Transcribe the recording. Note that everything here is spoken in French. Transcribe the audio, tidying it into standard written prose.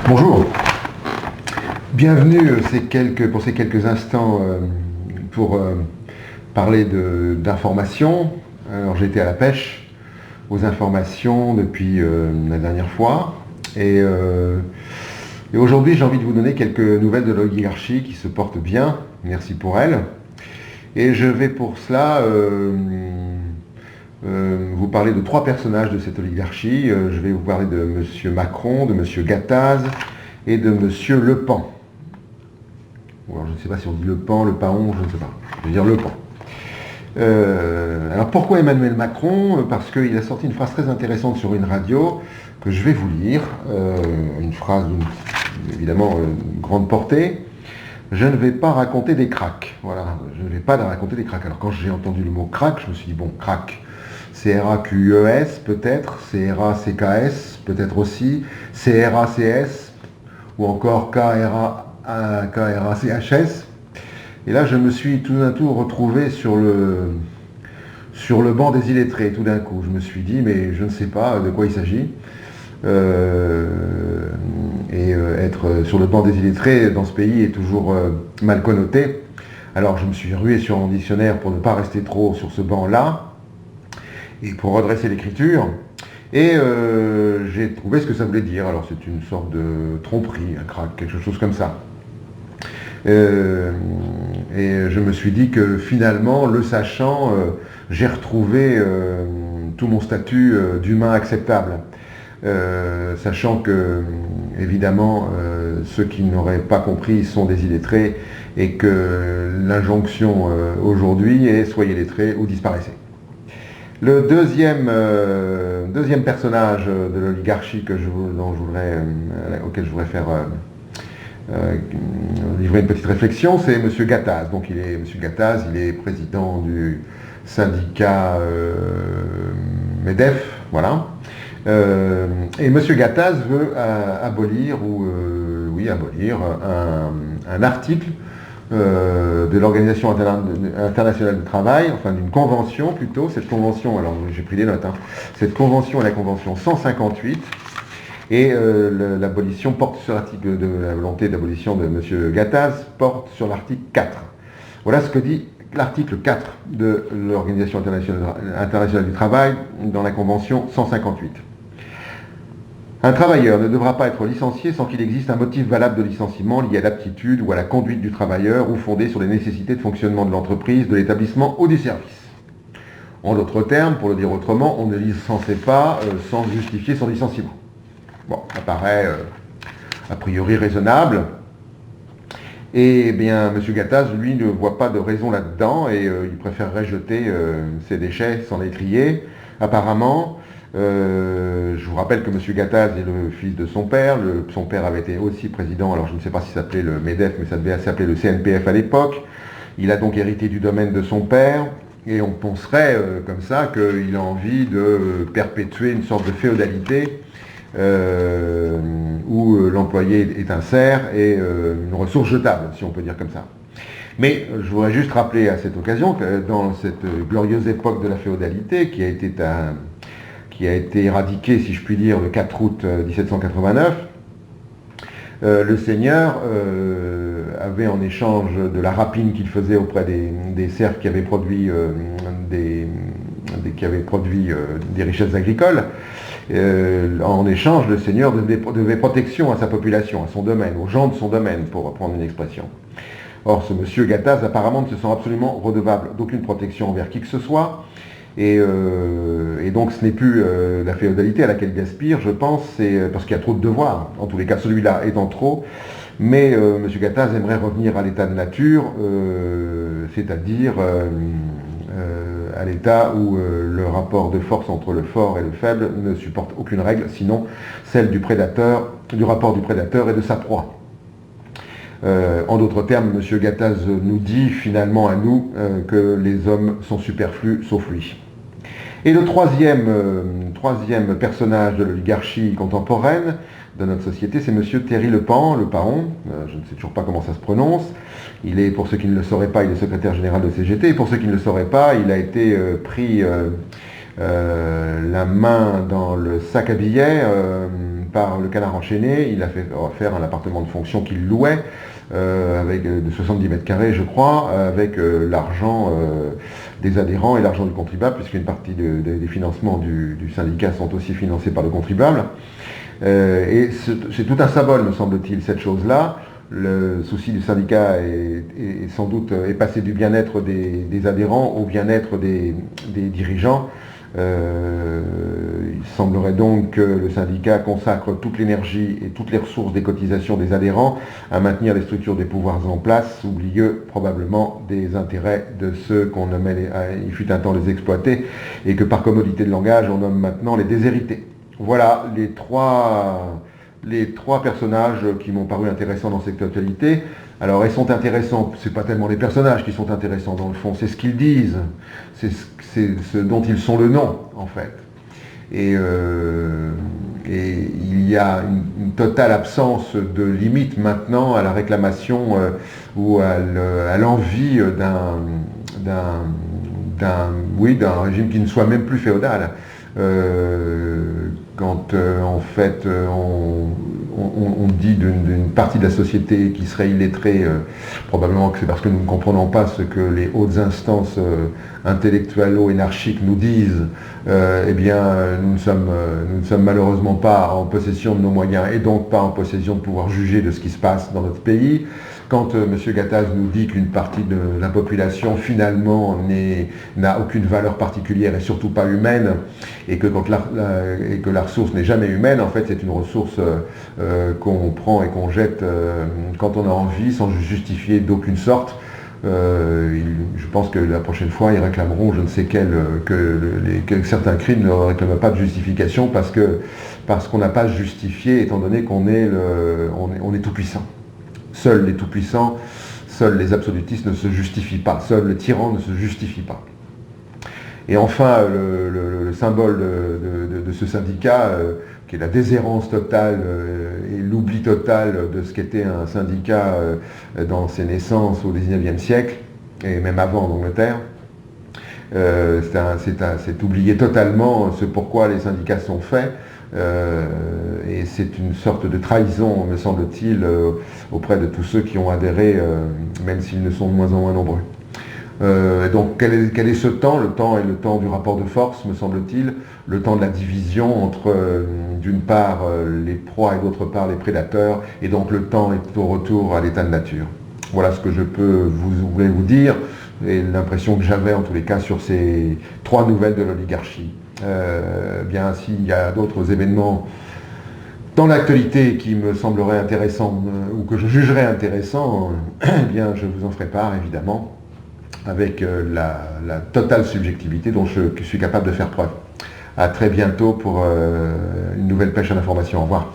Bonjour, bienvenue pour ces quelques instants pour parler d'informations. Alors j'ai été à la pêche aux informations depuis la dernière fois et aujourd'hui j'ai envie de vous donner quelques nouvelles de l'oligarchie qui se porte bien, merci pour elle. Et je vais pour cela vous parler de trois personnages de cette oligarchie. Je vais vous parler de M. Macron, de M. Gattaz et de M. Le Pen. Alors, je ne sais pas si on dit Le Pen, Le Paon, je ne sais pas. Je vais dire Le Pen. Alors pourquoi Emmanuel Macron? Parce qu'il a sorti une phrase très intéressante sur une radio que je vais vous lire. Une phrase évidemment grande portée. Je ne vais pas raconter des cracks. Voilà, je ne vais pas raconter des cracks. Alors quand j'ai entendu le mot crack, je me suis dit, bon, crack, C-R-A-Q-E-S peut-être, C-R-A-C-K-S peut-être aussi, C-R-A-C-S, ou encore K-R-A-C-H-S. Et là, je me suis tout d'un coup retrouvé sur le banc des illettrés, tout d'un coup. Je me suis dit, mais je ne sais pas de quoi il s'agit. Être sur le banc des illettrés dans ce pays est toujours mal connoté. Alors je me suis rué sur mon dictionnaire pour ne pas rester trop sur ce banc-là, et pour redresser l'écriture, et j'ai trouvé ce que ça voulait dire. Alors c'est une sorte de tromperie, un crack, quelque chose comme ça. Et je me suis dit que finalement, le sachant, j'ai retrouvé tout mon statut d'humain acceptable. Sachant que, évidemment, ceux qui n'auraient pas compris sont des illettrés et que l'injonction aujourd'hui est soyez lettrés ou disparaissez. Le deuxième personnage de l'oligarchie auquel je voudrais faire livrer une petite réflexion, c'est M. Gattaz. Donc M. Gattaz, il est président du syndicat MEDEF, voilà. Et M. Gattaz veut abolir un article de l'Organisation internationale du travail, enfin d'une convention plutôt. Cette convention, alors j'ai pris des notes, cette convention est la convention 158, et l'abolition porte sur l'article de la volonté d'abolition de M. Gattaz porte sur l'article 4. Voilà ce que dit l'article 4 de l'Organisation internationale du travail dans la convention 158. Un travailleur ne devra pas être licencié sans qu'il existe un motif valable de licenciement lié à l'aptitude ou à la conduite du travailleur ou fondé sur les nécessités de fonctionnement de l'entreprise, de l'établissement ou du service. En d'autres termes, pour le dire autrement, on ne licencie pas sans justifier son licenciement. Bon, ça paraît a priori raisonnable. Et bien, M. Gattaz, lui, ne voit pas de raison là-dedans et il préférerait jeter ses déchets sans les trier, apparemment. Je vous rappelle que M. Gattaz est le fils de son père. Son père avait été aussi président, alors je ne sais pas si ça s'appelait le MEDEF, mais ça devait s'appeler le CNPF à l'époque. Il a donc hérité du domaine de son père, et on penserait comme ça qu'il a envie de perpétuer une sorte de féodalité où l'employé est un serf et une ressource jetable, si on peut dire comme ça. Mais je voudrais juste rappeler à cette occasion que dans cette glorieuse époque de la féodalité qui a été éradiquée, si je puis dire, le 4 août 1789, le seigneur avait, en échange de la rapine qu'il faisait auprès des serfs qui avaient produit des richesses agricoles, en échange, le seigneur devait protection à sa population, à son domaine, aux gens de son domaine, pour reprendre une expression. Or, ce monsieur Gattaz, apparemment, ne se sent absolument redevable d'aucune protection envers qui que ce soit, et donc ce n'est plus la féodalité à laquelle il aspire, je pense, c'est parce qu'il y a trop de devoirs, en tous les cas celui-là étant trop, mais M. Gattaz aimerait revenir à l'état de nature, c'est-à-dire à l'état où le rapport de force entre le fort et le faible ne supporte aucune règle, sinon celle du rapport du prédateur et de sa proie. En d'autres termes, M. Gattaz nous dit finalement à nous que les hommes sont superflus sauf lui. Et le troisième personnage de l'oligarchie contemporaine de notre société, c'est M. Thierry Le Pen, Le Paon, je ne sais toujours pas comment ça se prononce. Il est, pour ceux qui ne le sauraient pas, il est secrétaire général de CGT, et pour ceux qui ne le sauraient pas, il a été pris la main dans le sac à billets par le Canard enchaîné. Il a fait faire un appartement de fonction qu'il louait, avec de 70 mètres carrés, je crois, avec l'argent des adhérents et l'argent du contribuable, puisqu'une partie des financements du syndicat sont aussi financés par le contribuable. Et c'est tout un symbole, me semble-t-il, cette chose-là. Le souci du syndicat est sans doute passé du bien-être des adhérents au bien-être des dirigeants. Il semblerait donc que le syndicat consacre toute l'énergie et toutes les ressources des cotisations des adhérents à maintenir les structures des pouvoirs en place, oublieux probablement des intérêts de ceux qu'on nommait, il fut un temps, les exploités, et que par commodité de langage on nomme maintenant les déshérités. Voilà les trois personnages qui m'ont paru intéressants dans cette actualité. Alors, ils sont intéressants, c'est pas tellement les personnages qui sont intéressants dans le fond, c'est ce qu'ils disent, c'est ce dont ils sont le nom, en fait. Et il y a une totale absence de limite maintenant à la réclamation ou à l'envie d'un régime qui ne soit même plus féodal. Quand en fait on dit d'une partie de la société qui serait illettrée, probablement que c'est parce que nous ne comprenons pas ce que les hautes instances intellectuello-énarchiques nous disent, eh bien nous ne sommes malheureusement pas en possession de nos moyens et donc pas en possession de pouvoir juger de ce qui se passe dans notre pays. Quand M. Gattaz nous dit qu'une partie de la population finalement n'a aucune valeur particulière et surtout pas humaine, et que la ressource n'est jamais humaine, en fait c'est une ressource qu'on prend et qu'on jette quand on a envie, sans justifier d'aucune sorte. Je pense que la prochaine fois ils réclameront je ne sais que certains crimes ne réclament pas de justification parce qu'on n'a pas justifié étant donné qu'on est tout puissant. Seuls les tout-puissants, seuls les absolutistes ne se justifient pas, seul le tyran ne se justifie pas. Et enfin, le symbole de ce syndicat, qui est la déshérence totale et l'oubli total de ce qu'était un syndicat dans ses naissances au XIXe siècle, et même avant en Angleterre, c'est oublier totalement ce pourquoi les syndicats sont faits. Et c'est une sorte de trahison, me semble-t-il, auprès de tous ceux qui ont adhéré, même s'ils ne sont de moins en moins nombreux. Donc quel est ce temps? Le temps est le temps du rapport de force, me semble-t-il, le temps de la division entre, d'une part, les proies et d'autre part, les prédateurs, et donc le temps est au retour à l'état de nature. Voilà ce que je peux vous dire, et l'impression que j'avais en tous les cas sur ces trois nouvelles de l'oligarchie. Bien s'il y a d'autres événements dans l'actualité qui me sembleraient intéressants ou que je jugerais intéressants, eh bien je vous en ferai part évidemment avec la totale subjectivité dont je suis capable de faire preuve. À très bientôt pour une nouvelle pêche à l'information. Au revoir.